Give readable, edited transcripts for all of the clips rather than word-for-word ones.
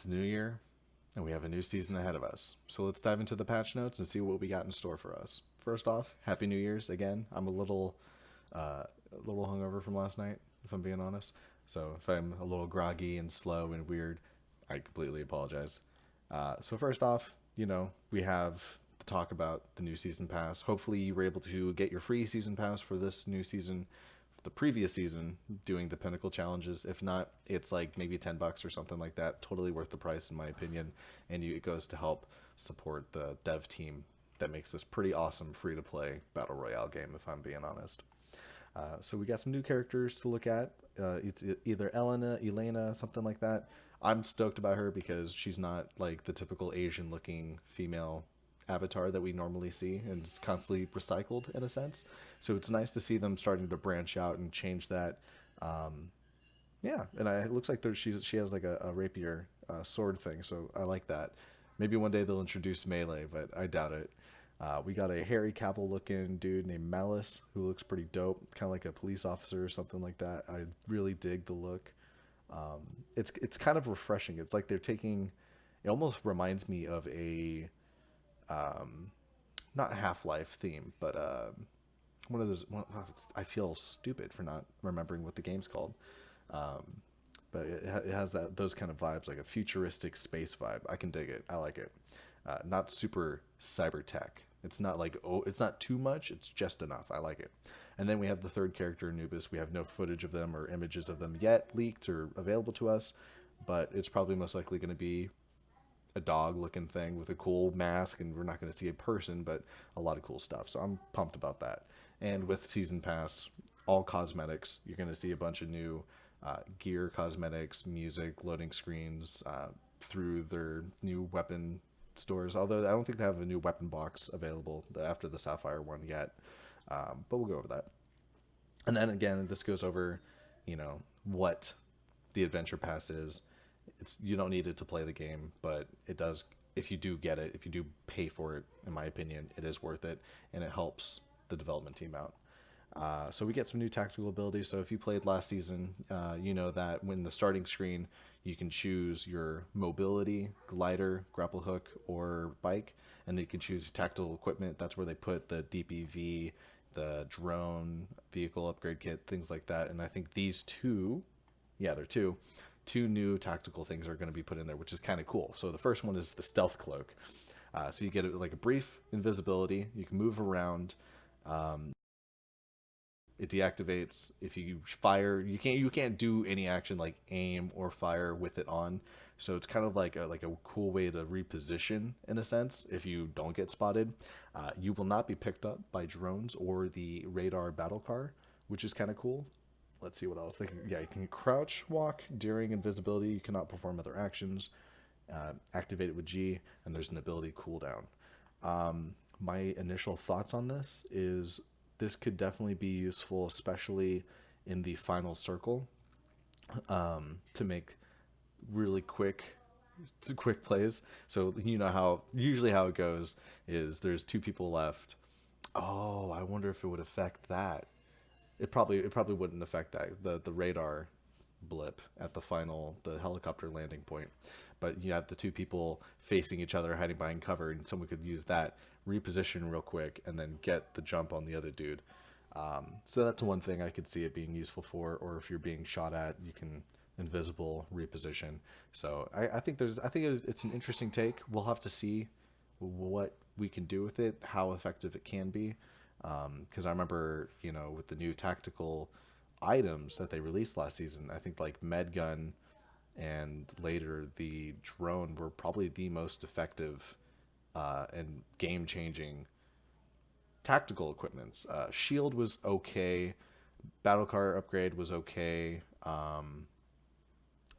It's a new year, and we have a new season ahead of us. So let's dive into the patch notes and see what we got in store for us. First off, Happy New Year's again. I'm a little hungover from last night, if I'm being honest. So if I'm a little groggy and slow and weird, I completely apologize. So first off, we have to talk about the new season pass. Hopefully, you were able to get your free season pass for this new season, the previous season, doing the pinnacle challenges. If not, it's like maybe $10 or something like that. Totally worth the price in my opinion, and it goes to help support the dev team that makes this pretty awesome free to play battle royale game. If I'm being honest. So we got some new characters to look at. It's either Elena, something like that. I'm stoked about her because she's not like the typical Asian looking female avatar that we normally see, and it's constantly recycled in a sense. So it's nice to see them starting to branch out and change that. Um, yeah, and it looks like she has like a rapier sword thing, so I like that. Maybe one day they'll introduce melee, but I doubt it. We got a Harry Cavill looking dude named Malice who looks pretty dope, kind of like a police officer or something like that. I really dig the look. It's kind of refreshing. It's like they're taking. It almost reminds me of a not Half Life theme, but one of those. I feel stupid for not remembering what the game's called. Um, but it has those kind of vibes, like a futuristic space vibe. I can dig it. I like it. Not super cyber tech. It's not like, oh, it's not too much. It's just enough. I like it. And then we have the third character, Anubis. We have no footage of them or images of them yet leaked or available to us, but it's probably most likely going to be a dog looking thing with a cool mask, and we're not going to see a person, but a lot of cool stuff. So I'm pumped about that. And with Season Pass, all cosmetics, you're going to see a bunch of new gear, cosmetics, music, loading screens through their new weapon stores. Although I don't think they have a new weapon box available after the Sapphire one yet. But we'll go over that. And then again, this goes over, what the adventure pass is. It's you don't need it to play the game, but it does. If you do get it, if you do pay for it, in my opinion, it is worth it, and it helps the development team out. So we get some new tactical abilities. So if you played last season, you know that when the starting screen, you can choose your mobility, glider, grapple hook, or bike, and then you can choose tactical equipment. That's where they put the DPV, the drone, vehicle upgrade kit, things like that. And I think these two, yeah, they're two new tactical things are going to be put in there, which is kind of cool. So the first one is the stealth cloak. So you get like a brief invisibility. You can move around. It deactivates if you fire. You can't do any action like aim or fire with it on. So it's kind of like a cool way to reposition in a sense if you don't get spotted. You will not be picked up by drones or the radar battle car, which is kind of cool. Let's see what else. Yeah, you can crouch walk during invisibility. You cannot perform other actions. Activate it with G, and there's an ability cooldown. My initial thoughts on this could definitely be useful, especially in the final circle, to make really quick plays. So you know how usually how it goes is there's two people left. Oh, I wonder if it would affect that. It probably wouldn't affect that the radar blip at the helicopter landing point. But you have the two people facing each other, hiding behind cover, and someone could use that reposition real quick and then get the jump on the other dude. So that's one thing I could see it being useful for. Or if you're being shot at, you can invisible reposition. So I think it's an interesting take. We'll have to see what we can do with it, how effective it can be. Because I remember, with the new tactical items that they released last season, I think like Medgun and later the drone were probably the most effective and game changing tactical equipments. Shield was okay, battle car upgrade was okay.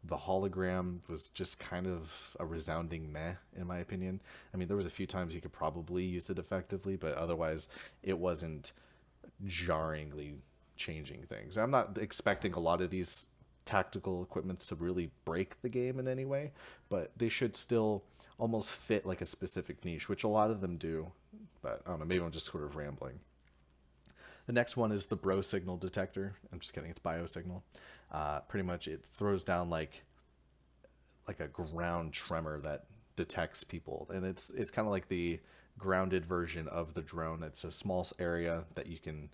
The hologram was just kind of a resounding meh, in my opinion. I mean, there was a few times you could probably use it effectively, but otherwise, it wasn't jarringly changing things. I'm not expecting a lot of these tactical equipments to really break the game in any way, but they should still almost fit like a specific niche, which a lot of them do. But I don't know, maybe I'm just sort of rambling. The next one is the bro signal detector. I'm just kidding, it's bio signal. Pretty much it throws down like a ground tremor that detects people, and it's kind of like the grounded version of the drone. It's a small area that you can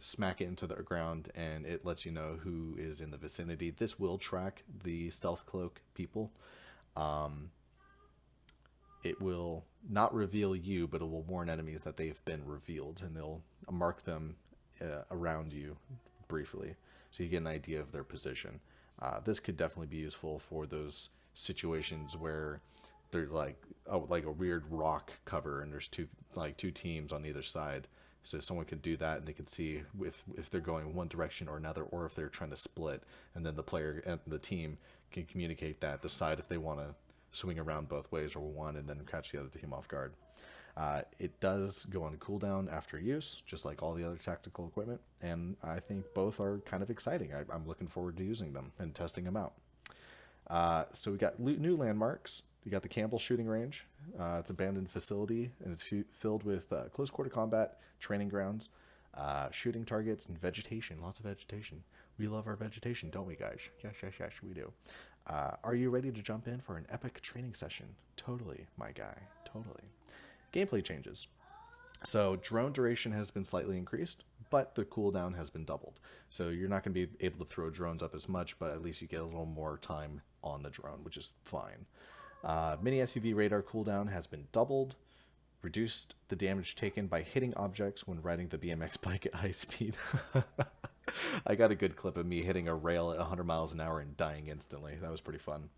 smack it into the ground, and it lets you know who is in the vicinity. This will track the stealth cloak people. It will not reveal you, but it will warn enemies that they've been revealed, and they'll mark them around you briefly, so you get an idea of their position. This could definitely be useful for those situations where there's like a weird rock cover, and there's two teams on either side. So someone can do that, and they can see if they're going one direction or another, or if they're trying to split, and then the player and the team can communicate that, decide if they want to swing around both ways or one, and then catch the other team off guard. It does go on cooldown after use, just like all the other tactical equipment, and I think both are kind of exciting. I'm looking forward to using them and testing them out. So we got new landmarks. We got the Campbell shooting range. It's an abandoned facility, and it's filled with close quarter combat, training grounds, shooting targets, and vegetation. Lots of vegetation. We love our vegetation, don't we, guys? Yes, yes, yes, we do. Are you ready to jump in for an epic training session? Totally, my guy. Totally. Gameplay changes. So drone duration has been slightly increased, but the cooldown has been doubled. So you're not going to be able to throw drones up as much, but at least you get a little more time on the drone, which is fine. Mini SUV radar cooldown has been doubled. Reduced the damage taken by hitting objects when riding the BMX bike at high speed. I got a good clip of me hitting a rail at 100 miles an hour and dying instantly. That was pretty fun.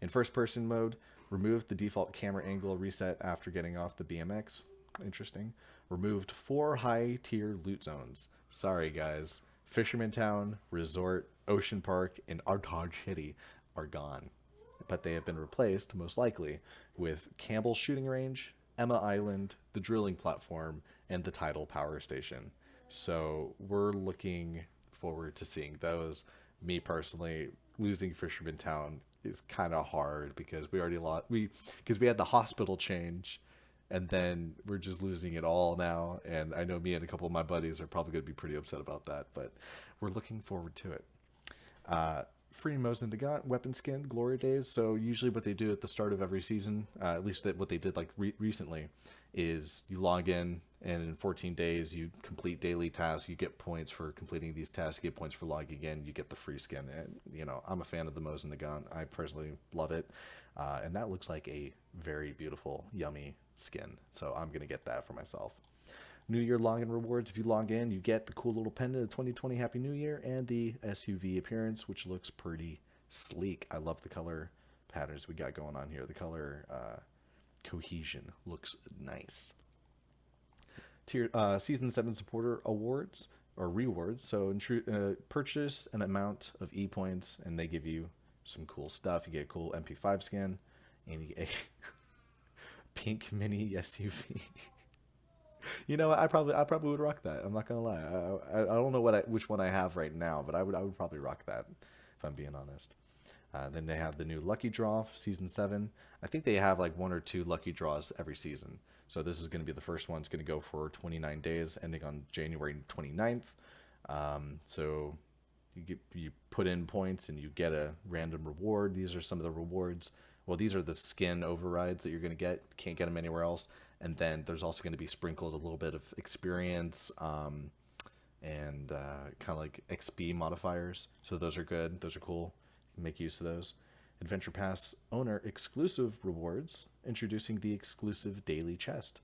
In first person mode, removed the default camera angle reset after getting off the BMX. Interesting. Removed 4 high tier loot zones. Sorry guys. Fisherman Town, Resort, Ocean Park, and Artog City are gone. But they have been replaced, most likely, with Campbell Shooting Range, Emma Island, the drilling platform, and the tidal power station. So we're looking forward to seeing those. Me personally, losing Fisherman Town is kind of hard because we already lost because we had the hospital change, and then we're just losing it all now. And I know me and a couple of my buddies are probably going to be pretty upset about that, but we're looking forward to it. Free Mosin Nagant weapon skin glory days. So usually what they do at the start of every season, at least what they did like recently, is you log in, and in 14 days you complete daily tasks. You get points for completing these tasks. You get points for logging in. You get the free skin. And you know, I'm a fan of the Mosin Nagant. I personally love it, and that looks like a very beautiful, yummy skin. So I'm gonna get that for myself. New Year login rewards. If you log in, you get the cool little pendant of 2020 Happy New Year and the SUV appearance, which looks pretty sleek. I love the color patterns we got going on here. The color cohesion looks nice. Season 7 supporter awards or rewards. So purchase an amount of E-points, and they give you some cool stuff. You get a cool MP5 skin, and you get a pink mini SUV. You know, I probably would rock that. I'm not gonna lie. I don't know which one I have right now, but I would probably rock that if I'm being honest. Then they have the new Lucky Draw season 7. I think they have like 1 or 2 lucky draws every season. So this is going to be the first one. It's going to go for 29 days, ending on January 29th. So you put in points and you get a random reward. These are some of the rewards. Well, these are the skin overrides that you're going to get. Can't get them anywhere else. And then there's also going to be sprinkled a little bit of experience and kind of like XP modifiers. So those are good. Those are cool. You can make use of those. Adventure Pass owner exclusive rewards, introducing the exclusive daily chest.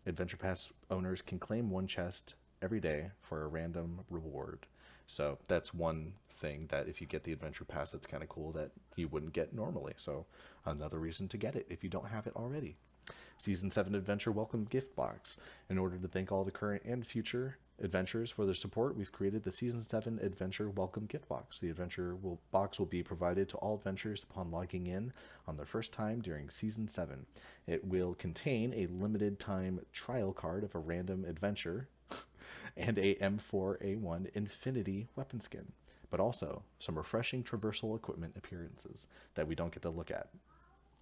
Adventure Pass owners can claim 1 chest every day for a random reward. So that's one thing that if you get the Adventure Pass, that's kind of cool that you wouldn't get normally. So another reason to get it if you don't have it already. Season 7 Adventure Welcome Gift Box. In order to thank all the current and future adventures for their support, we've created the Season 7 Adventure Welcome Gift Box. The box will be provided to all adventurers upon logging in on their first time during Season 7. It will contain a limited time trial card of a random adventure and a M4A1 Infinity weapon skin, but also some refreshing traversal equipment appearances that we don't get to look at.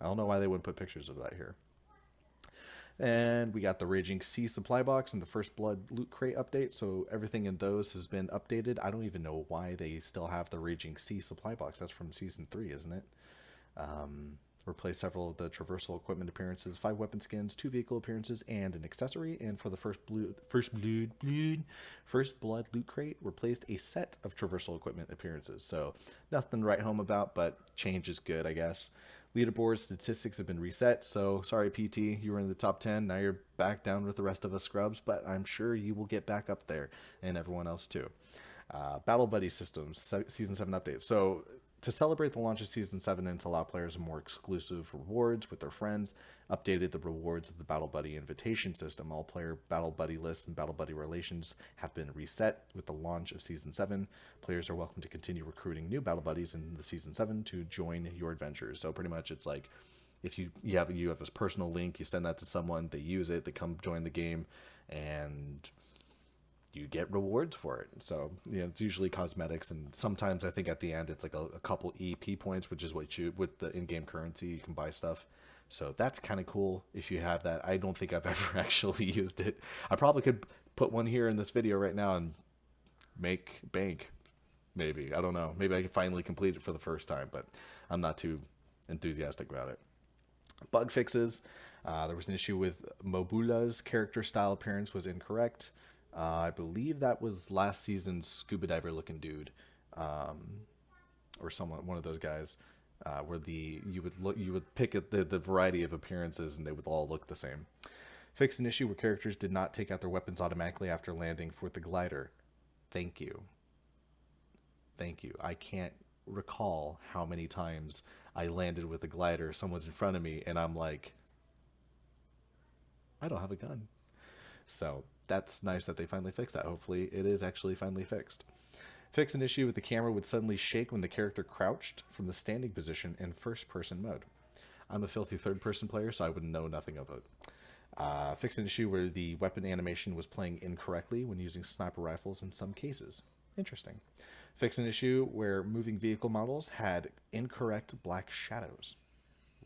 I don't know why they wouldn't put pictures of that here. And we got the Raging Sea supply box and the First Blood loot crate update. So everything in those has been updated. I don't even know why they still have the Raging Sea supply box. That's from season 3, isn't it? Replace several of the traversal equipment appearances, 5 weapon skins, 2 vehicle appearances, and an accessory. And for the first blood loot crate, replaced a set of traversal equipment appearances. So nothing to write home about, but change is good, I guess. Leaderboard statistics have been reset, so sorry PT, you were in the top 10. Now you're back down with the rest of us scrubs, but I'm sure you will get back up there, and everyone else too. Battle Buddy systems, Season 7 updates. So to celebrate the launch of Season 7 and to allow players more exclusive rewards with their friends, updated the rewards of the Battle Buddy invitation system. All player Battle Buddy lists and Battle Buddy relations have been reset with the launch of Season 7. Players are welcome to continue recruiting new Battle Buddies in the Season 7 to join your adventures. So pretty much it's like, if you have this personal link, you send that to someone, they use it, they come join the game, and you get rewards for it. So, it's usually cosmetics, and sometimes I think at the end it's like a couple EP points, which is what you, with the in-game currency, you can buy stuff. So that's kind of cool if you have that. I don't think I've ever actually used it. I probably could put one here in this video right now and make bank. Maybe. I don't know. Maybe I can finally complete it for the first time, but I'm not too enthusiastic about it. Bug fixes. There was an issue with Mobula's character style appearance was incorrect. I believe that was last season's scuba diver looking dude, or one of those guys, where you would pick the variety of appearances and they would all look the same. Fixed an issue where characters did not take out their weapons automatically after landing with the glider. Thank you. I can't recall how many times I landed with a glider, someone's in front of me, and I'm like, I don't have a gun. So that's nice that they finally fixed that. Hopefully it is actually finally fixed. Fix an issue with the camera would suddenly shake when the character crouched from the standing position in first-person mode. I'm a filthy third-person player, so I would know nothing of it. Fix an issue where the weapon animation was playing incorrectly when using sniper rifles in some cases. Interesting. Fix an issue where moving vehicle models had incorrect black shadows.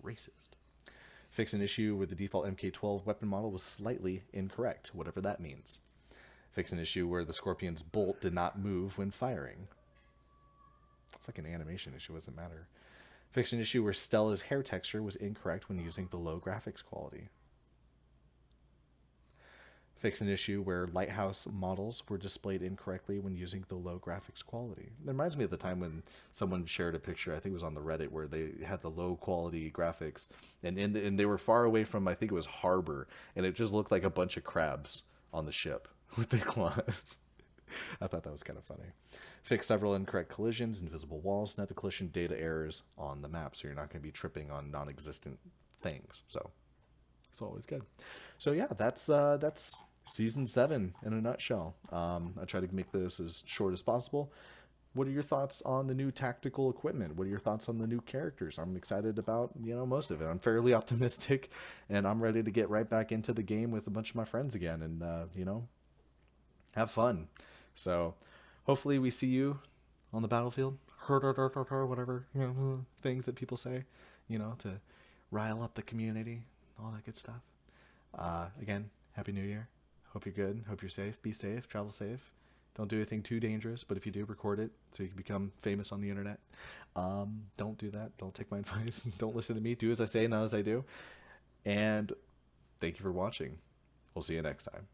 Racist. Fix an issue where the default MK12 weapon model was slightly incorrect, whatever that means. Fix an issue where the Scorpion's bolt did not move when firing. It's like an animation issue, doesn't matter. Fix an issue where Stella's hair texture was incorrect when using the low graphics quality. Fix an issue where lighthouse models were displayed incorrectly when using the low graphics quality. It reminds me of the time when someone shared a picture, I think it was on the Reddit, where they had the low quality graphics, and they were far away from, I think it was harbor, and it just looked like a bunch of crabs on the ship with their claws. I thought that was kind of funny. Fix several incorrect collisions, invisible walls, net collision data errors on the map, so you're not going to be tripping on non-existent things. So it's always good. So yeah, that's Season 7 in a nutshell. I try to make this as short as possible. What are your thoughts on the new tactical equipment? What are your thoughts on the new characters? I'm excited about, most of it. I'm fairly optimistic, and I'm ready to get right back into the game with a bunch of my friends again and, have fun. So hopefully we see you on the battlefield. Whatever, things that people say, to rile up the community, all that good stuff. Again, Happy New Year. Hope you're good. Hope you're safe. Be safe. Travel safe. Don't do anything too dangerous, but if you do, record it so you can become famous on the internet. Don't do that. Don't take my advice. Don't listen to me. Do as I say, not as I do. And thank you for watching. We'll see you next time.